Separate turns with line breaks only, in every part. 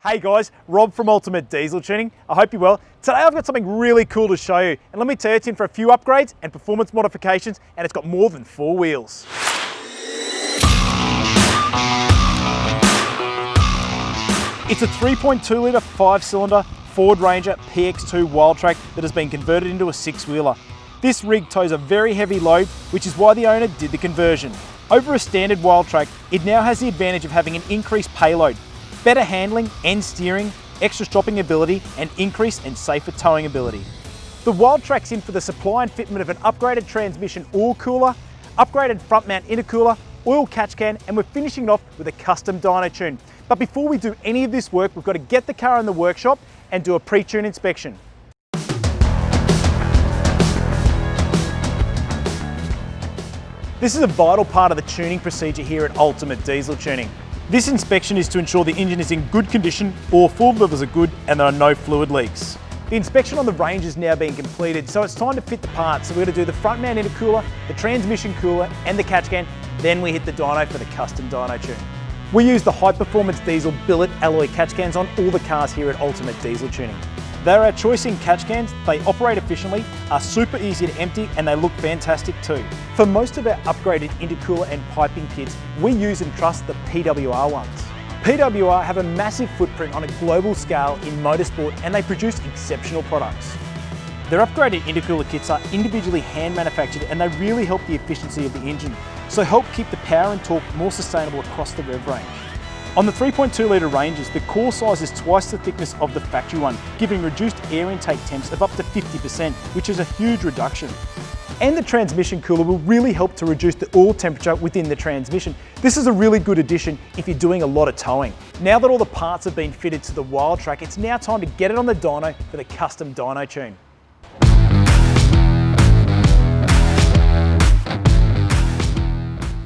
Hey guys, Rob from Ultimate Diesel Tuning. I hope you're well. Today I've got something really cool to show you. And let me tell you, it's in for a few upgrades and performance modifications, and it's got more than 4 wheels. It's a 3.2 litre 5-cylinder Ford Ranger PX2 Wildtrak that has been converted into a 6-wheeler. This rig tows a very heavy load, which is why the owner did the conversion. Over a standard Wildtrak, it now has the advantage of having an increased payload, better handling and steering, extra stropping ability, and increased and safer towing ability. The Wildtrak's in for the supply and fitment of an upgraded transmission oil cooler, upgraded front mount intercooler, oil catch can, and we're finishing it off with a custom dyno tune. But before we do any of this work, we've got to get the car in the workshop and do a pre-tune inspection. This is a vital part of the tuning procedure here at Ultimate Diesel Tuning. This inspection is to ensure the engine is in good condition, all fluid levels are good, and there are no fluid leaks. The inspection on the range is now being completed, so it's time to fit the parts. So we're going to do the front mount intercooler, the transmission cooler, and the catch can. Then we hit the dyno for the custom dyno tune. We use the high performance diesel billet alloy catch cans on all the cars here at Ultimate Diesel Tuning. They're our choice in catch cans, they operate efficiently, are super easy to empty, and they look fantastic too. For most of our upgraded intercooler and piping kits, we use and trust the PWR ones. PWR have a massive footprint on a global scale in motorsport, and they produce exceptional products. Their upgraded intercooler kits are individually hand manufactured, and they really help the efficiency of the engine, so help keep the power and torque more sustainable across the rev range. On the 3.2 litre Rangers, the core size is twice the thickness of the factory one, giving reduced air intake temps of up to 50%, which is a huge reduction. And the transmission cooler will really help to reduce the oil temperature within the transmission. This is a really good addition if you're doing a lot of towing. Now that all the parts have been fitted to the Wildtrak, it's now time to get it on the dyno for the custom dyno tune.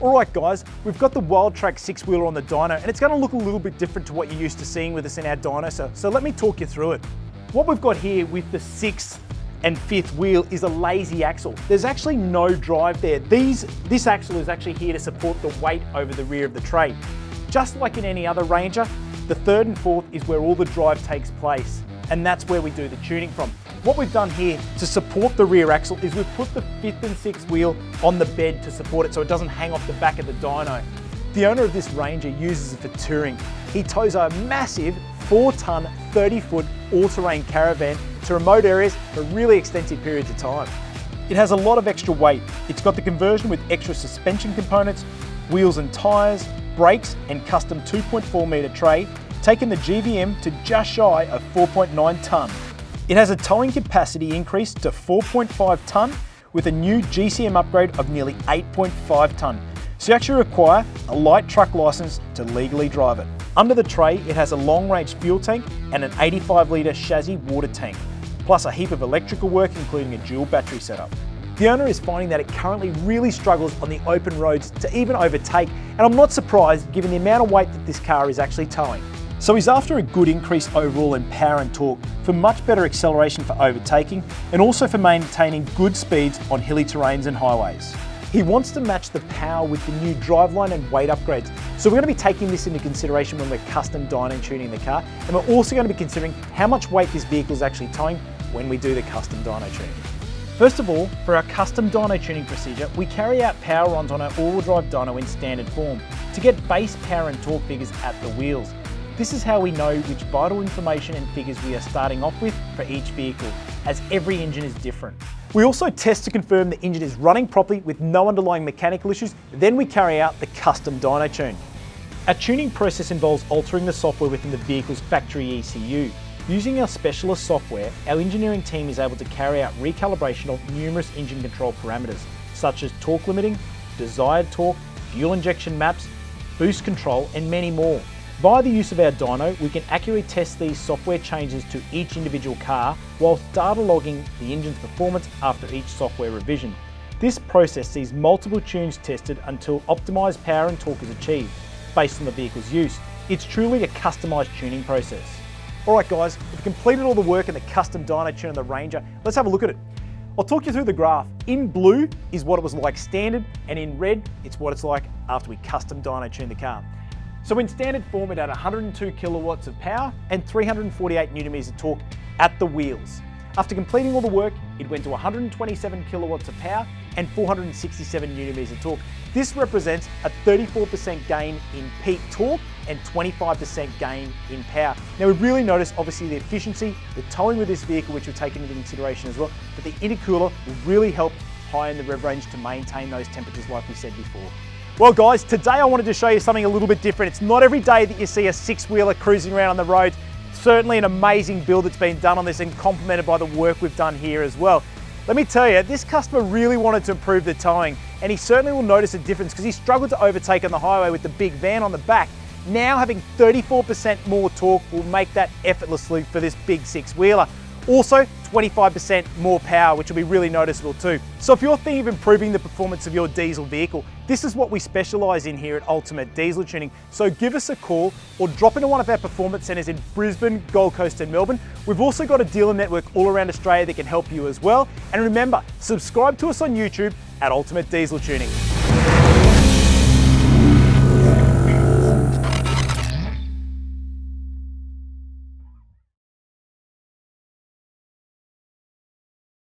Alright guys, we've got the Wildtrak 6-wheeler on the dyno, and it's going to look a little bit different to what you're used to seeing with us in our dyno, so let me talk you through it. What we've got here with the 6th and 5th wheel is a lazy axle. There's actually no drive there. This axle is actually here to support the weight over the rear of the tray. Just like in any other Ranger, the 3rd and 4th is where all the drive takes place, and that's where we do the tuning from. What we've done here to support the rear axle is we've put the 5th and 6th wheel on the bed to support it so it doesn't hang off the back of the dyno. The owner of this Ranger uses it for touring. He tows a massive 4-ton, 30-foot all-terrain caravan to remote areas for really extensive periods of time. It has a lot of extra weight. It's got the conversion with extra suspension components, wheels and tyres, brakes, and custom 2.4 metre tray, taking the GVM to just shy of 4.9 tonne. It has a towing capacity increase to 4.5 tonne with a new GCM upgrade of nearly 8.5 tonne. So you actually require a light truck licence to legally drive it. Under the tray, it has a long-range fuel tank and an 85 litre chassis water tank, plus a heap of electrical work including a dual battery setup. The owner is finding that it currently really struggles on the open roads to even overtake, and I'm not surprised given the amount of weight that this car is actually towing. So he's after a good increase overall in power and torque for much better acceleration for overtaking and also for maintaining good speeds on hilly terrains and highways. He wants to match the power with the new driveline and weight upgrades. So we're going to be taking this into consideration when we're custom dyno tuning the car, and we're also going to be considering how much weight this vehicle is actually towing when we do the custom dyno tuning. First of all, for our custom dyno tuning procedure, we carry out power runs on our all-wheel drive dyno in standard form to get base power and torque figures at the wheels. This is how we know which vital information and figures we are starting off with for each vehicle, as every engine is different. We also test to confirm the engine is running properly with no underlying mechanical issues, then we carry out the custom dyno tune. Our tuning process involves altering the software within the vehicle's factory ECU. Using our specialist software, our engineering team is able to carry out recalibration of numerous engine control parameters, such as torque limiting, desired torque, fuel injection maps, boost control, and many more. Via the use of our dyno, we can accurately test these software changes to each individual car whilst data logging the engine's performance after each software revision. This process sees multiple tunes tested until optimised power and torque is achieved based on the vehicle's use. It's truly a customised tuning process. Alright guys, we've completed all the work in the custom dyno tune on the Ranger. Let's have a look at it. I'll talk you through the graph. In blue is what it was like standard, and in red, it's what it's like after we custom dyno tune the car. So in standard form, it had 102 kilowatts of power and 348 Newton meters of torque at the wheels. After completing all the work, it went to 127 kilowatts of power and 467 Newton meters of torque. This represents a 34% gain in peak torque and 25% gain in power. Now we really notice obviously the efficiency, the towing with this vehicle, which we've taken into consideration as well, but the intercooler will really help high in the rev range to maintain those temperatures like we said before. Well guys, today I wanted to show you something a little bit different. It's not every day that you see a six-wheeler cruising around on the road. Certainly an amazing build that's been done on this and complemented by the work we've done here as well. Let me tell you, this customer really wanted to improve the towing, and he certainly will notice a difference because he struggled to overtake on the highway with the big van on the back. Now having 34% more torque will make that effortlessly for this big six-wheeler. Also, 25% more power, which will be really noticeable too. So if you're thinking of improving the performance of your diesel vehicle, this is what we specialize in here at Ultimate Diesel Tuning. So give us a call or drop into one of our performance centers in Brisbane, Gold Coast and Melbourne. We've also got a dealer network all around Australia that can help you as well. And remember, subscribe to us on YouTube at Ultimate Diesel Tuning.